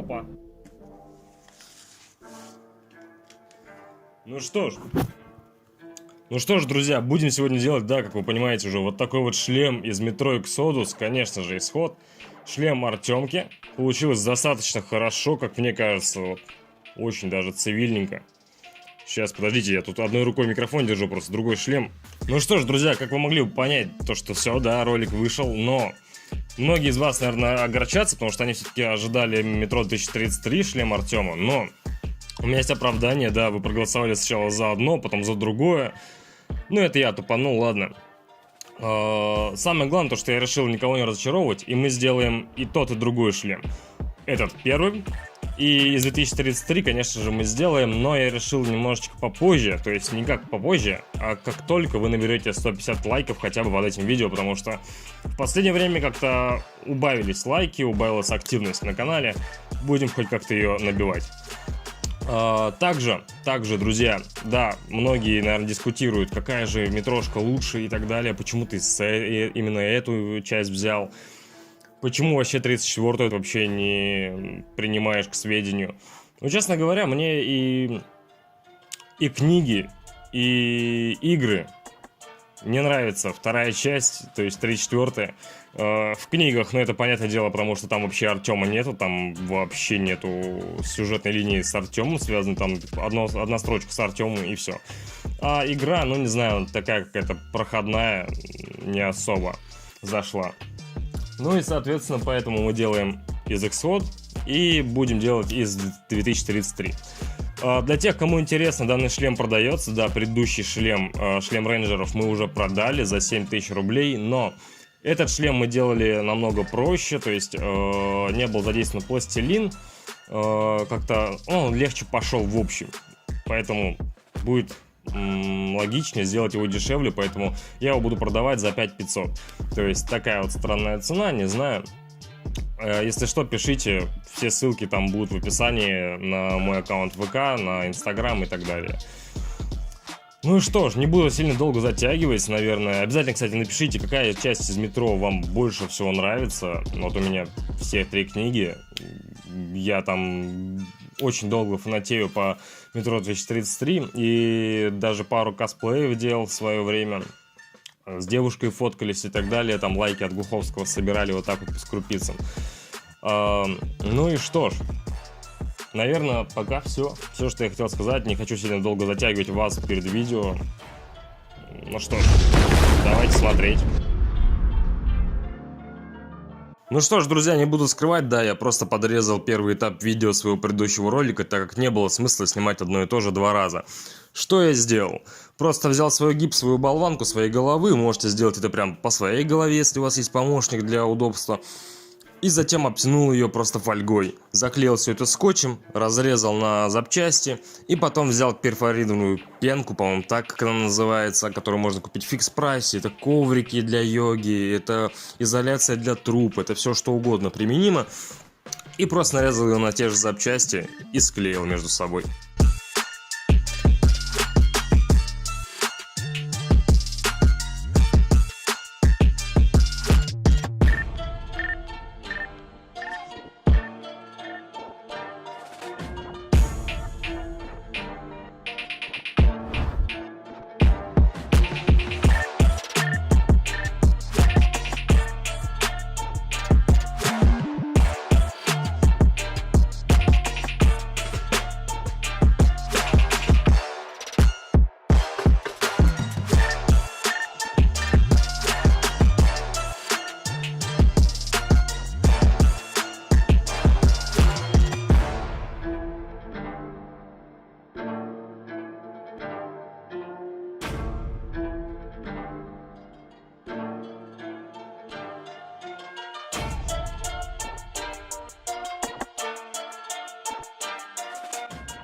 Опа. Ну что ж, друзья, будем сегодня делать, да, как вы понимаете уже, вот такой вот шлем из Metro Exodus, конечно же, исход. Шлем Артемки. Получилось достаточно хорошо, как мне кажется, вот, очень даже цивильненько. Сейчас, подождите, я тут одной рукой микрофон держу, просто другой шлем. Ну что ж, друзья, как вы могли бы понять, то что все, да, ролик вышел, но многие из вас, наверное, огорчатся, потому что они все-таки ожидали Metro 2033 шлем Артема, но у меня есть оправдание, да, вы проголосовали сначала за одно, потом за другое. Ну, это я тупанул, ладно. Самое главное, то, что я решил никого не разочаровывать, и мы сделаем и тот, и другой шлем. Этот первый. И из 2033, конечно же, мы сделаем, но я решил немножечко попозже, то есть не как попозже, а как только вы наберете 150 лайков хотя бы под этим видео, потому что в последнее время как-то убавились лайки, убавилась активность на канале, будем хоть как-то ее набивать. Также, друзья, да, многие, наверное, дискутируют, какая же метрошка лучше и так далее, почему ты именно эту часть взял. Почему вообще 34-ю вообще не принимаешь к сведению? Ну, честно говоря, мне и книги, и игры не нравится вторая часть, то есть 34-я. В книгах, ну это понятное дело, потому что там вообще Артема нету, там вообще нету сюжетной линии с Артемом связанной, там одна строчка с Артемом и все. А игра, ну не знаю, такая какая-то проходная, не особо зашла. Ну и, соответственно, поэтому мы делаем из Exod и будем делать из 2033. Для тех, кому интересно, данный шлем продается. Да, предыдущий шлем, шлем рейнджеров мы уже продали за 7000 рублей, но этот шлем мы делали намного проще, то есть не был задействован пластилин, как-то он легче пошел в общем, поэтому будет логичнее сделать его дешевле, поэтому я его буду продавать за 5500. То есть такая вот странная цена, не знаю. Если что, пишите, все ссылки там будут в описании на мой аккаунт ВК, на Инстаграм и так далее. Ну и что ж, не буду сильно долго затягивать, наверное. Обязательно, кстати, напишите, какая часть из метро вам больше всего нравится. Вот у меня все 3 книги. Я там очень долго фанатею по Metro 2033 и даже пару косплеев делал в свое время. С девушкой фоткались и так далее. Там лайки от Глуховского собирали вот так вот по крупицам. Ну и что ж. Наверное, пока все, что я хотел сказать. Не хочу сильно долго затягивать вас перед видео. Ну что ж, давайте смотреть. Ну что ж, друзья, не буду скрывать, да, я просто подрезал первый этап видео своего предыдущего ролика, так как не было смысла снимать одно и то же 2 раза. Что я сделал? Просто взял свою гипсовую болванку своей головы, можете сделать это прям по своей голове, если у вас есть помощник для удобства. И затем обтянул ее просто фольгой. Заклеил все это скотчем, разрезал на запчасти. И потом взял перфорированную пенку, по-моему, так как она называется, которую можно купить в фикс-прайсе. Это коврики для йоги, это изоляция для труб, это все что угодно применимо. И просто нарезал ее на те же запчасти и склеил между собой.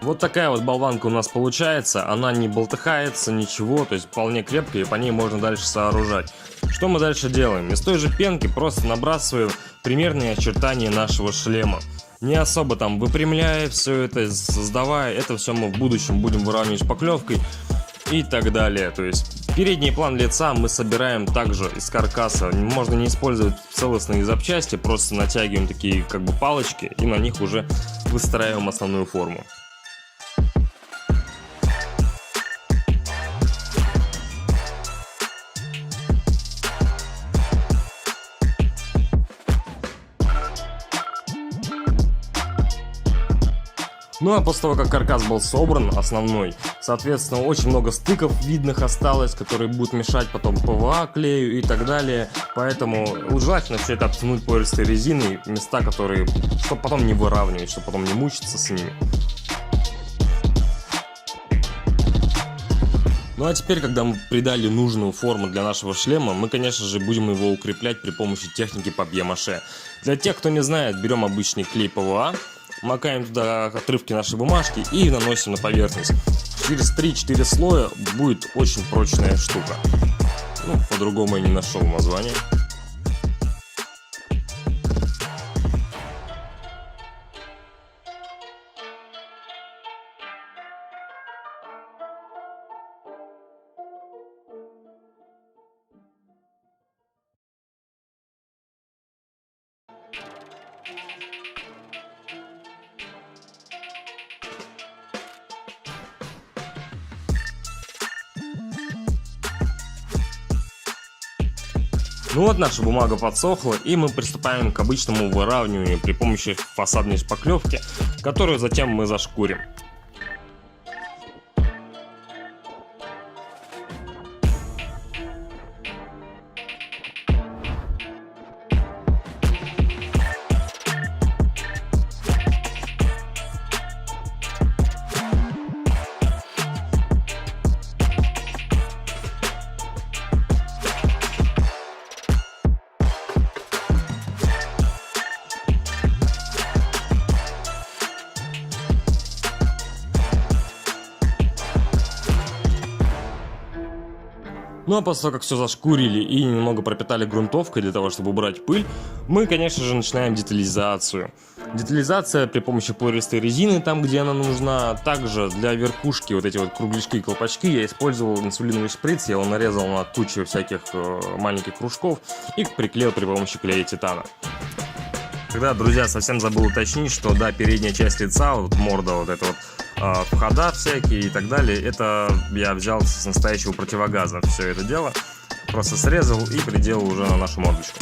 Вот такая вот болванка у нас получается, она не болтыхается, ничего, то есть вполне крепкая, и по ней можно дальше сооружать. Что мы дальше делаем? Из той же пенки просто набрасываем примерные очертания нашего шлема. Не особо там выпрямляя все это, создавая, это все мы в будущем будем выравнивать шпаклевкой и так далее. То есть Передний план лица мы собираем также из каркаса. Можно не использовать целостные запчасти, просто натягиваем такие как бы палочки и на них уже выстраиваем основную форму. Ну а после того, как каркас был собран, основной, соответственно, очень много стыков видных осталось, которые будут мешать потом ПВА, клею и так далее. Поэтому желательно все это обтянуть пористой резиной, места, которые, чтобы потом не выравнивать, чтобы потом не мучиться с ними. Ну а теперь, когда мы придали нужную форму для нашего шлема, мы, конечно же, будем его укреплять при помощи техники папье-маше. Для тех, кто не знает, берем обычный клей ПВА, макаем туда отрывки нашей бумажки и наносим на поверхность. Через 3-4 слоя будет очень прочная штука. Ну, по-другому я не нашел названия. Ну вот наша бумага подсохла, и мы приступаем к обычному выравниванию при помощи фасадной шпаклевки, которую затем мы зашкурим. Ну а после того, как все зашкурили и немного пропитали грунтовкой для того, чтобы убрать пыль, мы, конечно же, начинаем детализацию. Детализация при помощи пористой резины там, где она нужна. Также для верхушки вот эти вот кругляшки и колпачки я использовал инсулиновый шприц. Я его нарезал на кучу всяких маленьких кружков и приклеил при помощи клея титана. Когда, друзья, совсем забыл уточнить, что да, передняя часть лица, вот морда, вот это вот входа всякие и так далее, это я взял с настоящего противогаза все это дело, просто срезал и приделал уже на нашу мордочку.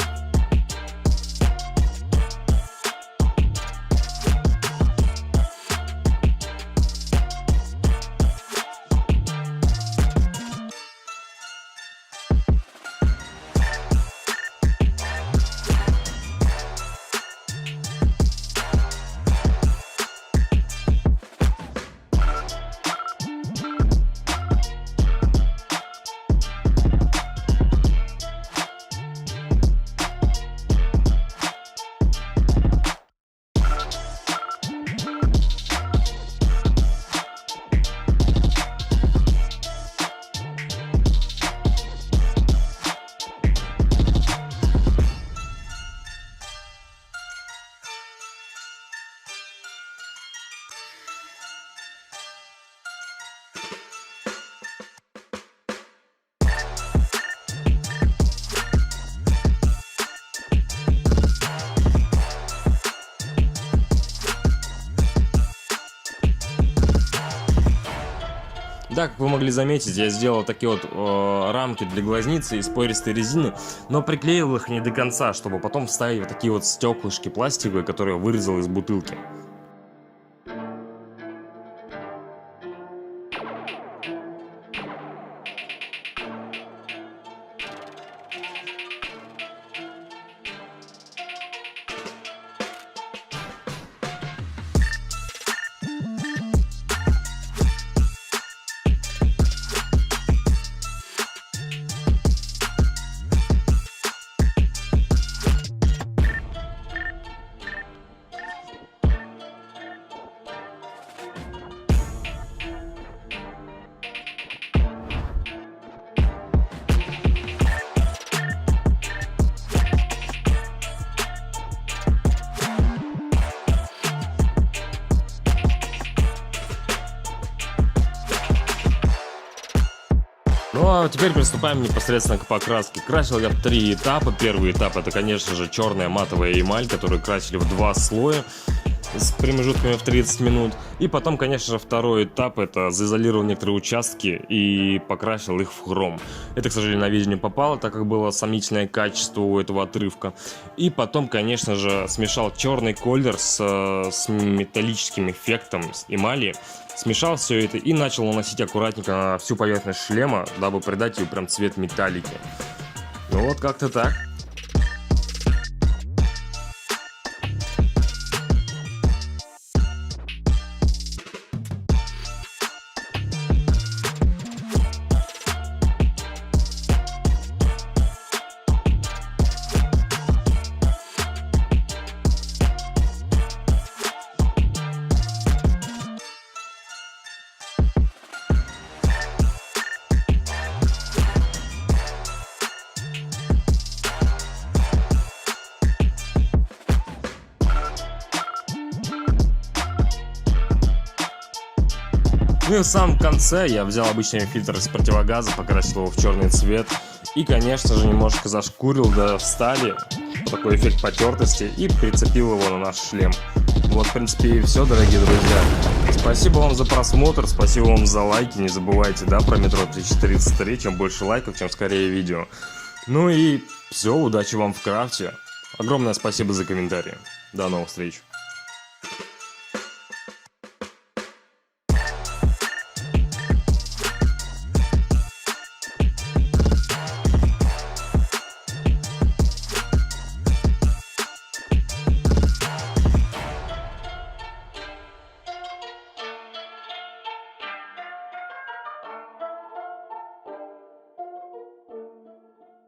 Да, как вы могли заметить, я сделал такие вот рамки для глазницы из пористой резины, но приклеил их не до конца, чтобы потом вставить вот такие вот стеклышки пластиковые, которые я вырезал из бутылки. а теперь приступаем непосредственно к покраске. Красил я 3 этапа. Первый этап — это, конечно же, черная матовая эмаль, которую красили в 2 слоя с промежутками в 30 минут. И потом, конечно же, второй этап — это заизолировал некоторые участки и покрасил их в хром. Это, к сожалению, на видео не попало, так как было сомнительное качество у этого отрывка. И потом, конечно же, смешал черный колер с металлическим эффектом, с эмали. Смешал все это и начал наносить аккуратненько на всю поверхность шлема, дабы придать ей прям цвет металлики. Ну вот как-то так. Ну и в самом конце я взял обычный фильтр из противогаза, покрасил его в черный цвет и, конечно же, немножко зашкурил до стали, такой эффект потертости, и прицепил его на наш шлем. Вот, в принципе, и все, дорогие друзья. Спасибо вам за просмотр, спасибо вам за лайки, не забывайте, да, про метро 3433, чем больше лайков, тем скорее видео. Ну и все, удачи вам в крафте. Огромное спасибо за комментарии. До новых встреч.